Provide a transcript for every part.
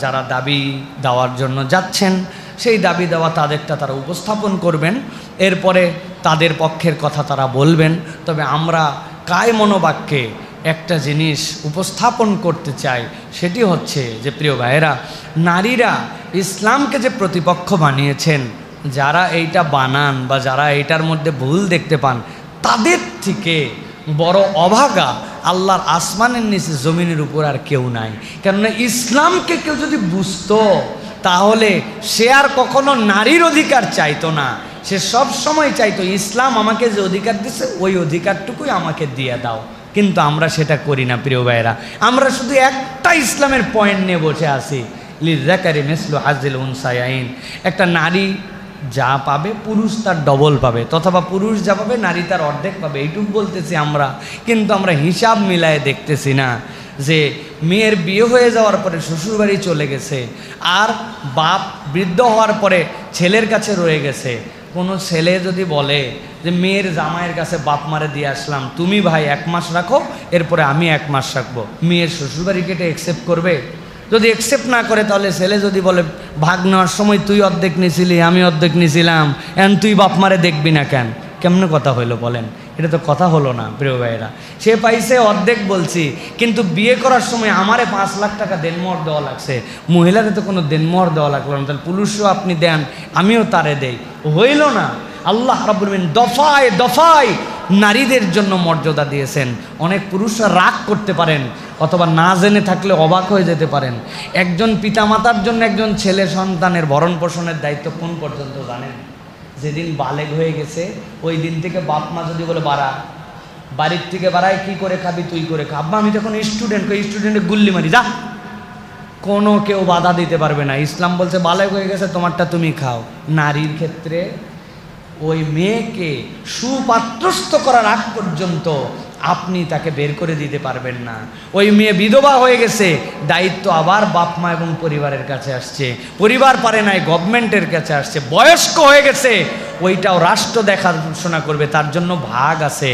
যারা দাবি দেওয়ার জন্য যাচ্ছেন সেই দাবি দেওয়া তাদেরটা তারা উপস্থাপন করবেন, এরপরে তাদের পক্ষের কথা তারা বলবেন। তবে আমরা কায় মনোবাক্যে একটা জিনিস উপস্থাপন করতে চাই, সেটি হচ্ছে যে প্রিয় ভাইয়েরা, নারীরা ইসলামকে যে প্রতিপক্ষ বানিয়েছেন, যারা এইটা বানান বা যারা এইটার মধ্যে ভুল দেখতে পান, তাদের থেকে বড় অভাগা আল্লাহর আসমানের নিচে জমিনের উপর আর কেউ নাই। কেননা ইসলামকে কেউ যদি বুঝতো তাহলে সে আর কখনো নারীর অধিকার চাইতো না, সে সব সময় চাইতো ইসলাম আমাকে যে অধিকার দিছে ওই অধিকারটুকুই আমাকে দিয়ে দাও। কিন্তু আমরা সেটা করি না প্রিয় ভাইয়েরা, আমরা শুধু একটা ইসলামের পয়েন্ট নিয়ে বসে আছি, লিযাকারি মিসলু হাযিল উনসায়াইন। একটা নারী যা পাবে পুরুষ তার ডবল পাবে, তথবা পুরুষ যা পাবে নারী তার অর্ধেক পাবে, এইটুকু বলতেছি আমরা। কিন্তু আমরা হিসাব মিলায়ে দেখতেছি না যে মেয়ের বিয়ে হয়ে যাওয়ার পরে শ্বশুরবাড়ি চলে গেছে, আর বাপ বৃদ্ধ হওয়ার পরে ছেলের কাছে রয়ে গেছে। কোনো ছেলে যদি বলে যে মেয়ের জামাইয়ের কাছে বাপ মারে দিয়ে আসলাম, তুমি ভাই 1 মাস রাখো, এরপরে আমি 1 মাস রাখবো, মেয়ের শ্বশুরবাড়িকে এটা অ্যাকসেপ্ট করবে? যদি অ্যাকসেপ্ট না করে, তাহলে ছেলে যদি বলে ভাগ নেওয়ার সময় তুই অর্ধেক নিয়েছিলি আমি অর্ধেক নিয়েছিলাম, এখন তুই বাপ মারে দেখবি না কেন? কেমন কথা হইলো বলেন? এটা তো কথা হলো না প্রিয় ভাইয়েরা। সে পাইছে অর্ধেক বলছি, কিন্তু বিয়ে করার সময় আমারে 5 লাখ টাকা দেনমোহর দেওয়া লাগছে, মহিলাদের তো কোনো দেনমোহর দেওয়া লাগলো না, তাহলে পুরুষও আপনি দেন আমিও তারে দেই, হইল না। আল্লাহ রাব্বুল আলামিন দফায় দফায় নারীদের জন্য মর্যাদা দিয়েছেন। অনেক পুরুষরা রাগ করতে পারেন অথবা না জেনে থাকলে অবাক হয়ে যেতে পারেন। একজন পিতামাতার জন্য একজন ছেলে সন্তানের ভরণ পোষণের দায়িত্ব কোন পর্যন্ত জানেন? যেদিন বালেগ হয়ে গেছে ওই দিন থেকে বাপ মা যদি বলে বাড়া, বাড়ির থেকে বাড়ায়, কি করে খাবি তুই করে খা, আব্বা আমি তখন স্টুডেন্টে গুল্লি মারি যা, কোনো কেউ বাধা দিতে পারবে না। ইসলাম বলছে বালেগ হয়ে গেছে তোমারটা তুমি খাও। নারীর ক্ষেত্রে ওই মেয়েকে সুপাত্রস্থ করার আগ পর্যন্ত আপনি তাকে বের করে দিতে পারবেন না। ওই মেয়ে বিধবা হয়ে গেছে, দায়িত্ব আবার বাপ মা এবং পরিবারের কাছে আসছে, পরিবার পারে নাই গভর্নমেন্টের কাছে আসছে। বয়স্ক হয়ে গেছে, ওইটাও রাষ্ট্র দেখাশোনা করবে, তার জন্য ভাগ আছে।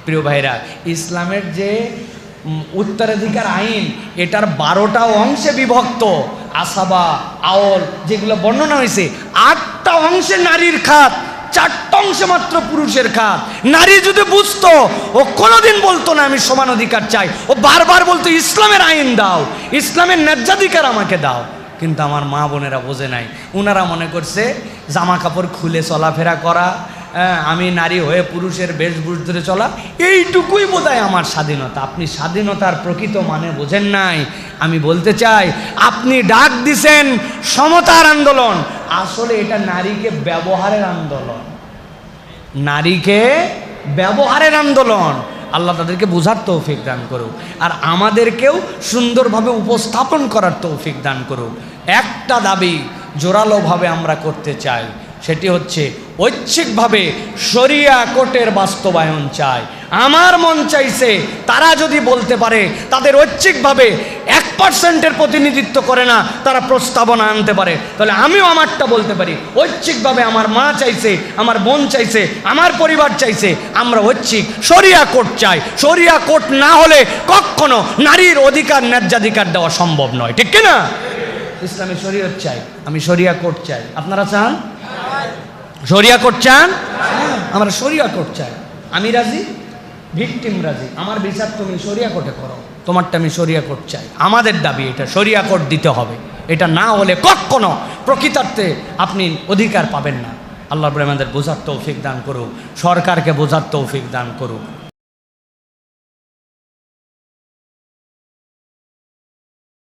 প্রিয় ভাইরা, ইসলামের যে উত্তরাধিকার আইন, এটার 12টা অংশে বিভক্ত। আসাবা, আওল যেগুলো বর্ণনা হয়েছে, 8টা অংশে নারীর খাত, 4টা অংশে মাত্র পুরুষের খাত। নারী যদি বুঝতো, ও কোনোদিন বলতো না আমি সমান অধিকার চাই, ও বারবার বলতো ইসলামের আইন দাও, ইসলামের ন্যায্যাধিকার আমাকে দাও। কিন্তু আমার মা বোনেরা বোঝে নাই, ওনারা মনে করছে জামা কাপড় খুলে চলাফেরা করা, আমি নারী হয়ে পুরুষের বেশভূষ ধরে চলা, এইটুকুই বোধহয় আমার স্বাধীনতা। আপনি স্বাধীনতার প্রকৃত মানে বোঝেন নাই। আমি বলতে চাই, আপনি ডাক দিছেন সমতার আন্দোলন, আসলে এটা নারীকে ব্যবহারের আন্দোলন, নারীকে ব্যবহারের আন্দোলন। আল্লাহ তাদেরকে বোঝার তৌফিক দান করুক, আর আমাদেরকেও সুন্দরভাবে উপস্থাপন করার তৌফিক দান করুক। একটা দাবি জোরালোভাবে আমরা করতে চাই, সেটি হচ্ছে ঐচ্ছিকভাবে শরিয়া কোর্টের বাস্তবায়ন চাই। আমার মন চাইছে তারা যদি বলতে পারে তাদের ঐচ্ছিকভাবে 1% প্রতিনিধিত্ব করে না, তারা প্রস্তাবনা আনতে পারে, তাহলে আমিও আমারটা বলতে পারি। ঐচ্ছিকভাবে আমার মা চাইছে, আমার বোন চাইছে, আমার পরিবার চাইছে, আমরা ঐচ্ছিক শরিয়া কোর্ট চাই। শরিয়া কোর্ট না হলে কখনো নারীর অধিকার ন্যায্যাধিকার দেওয়া সম্ভব নয়, ঠিক কিনা? ইসলামী শরিয়ত চাই, আমি শরিয়া কোর্ট চাই। আপনারা চান শরিয়া কোর্ট? চান? আমরা শরিয়া কোর্ট চাই। আমি রাজি, ভিকটিম রাজি, আমার বিচার তুমি শরিয়া কোর্টে করো, তোমারটা আমি শরিয়া কোর্ট চাই। আমাদের দাবি এটা, শরিয়া কোর্ট দিতে হবে। এটা না হলে কখনো প্রকৃতার্থে আপনি অধিকার পাবেন না। আল্লাহ আমাদের বোঝার তৌফিক দান করুক, সরকারকে বোঝার তৌফিক দান করুক।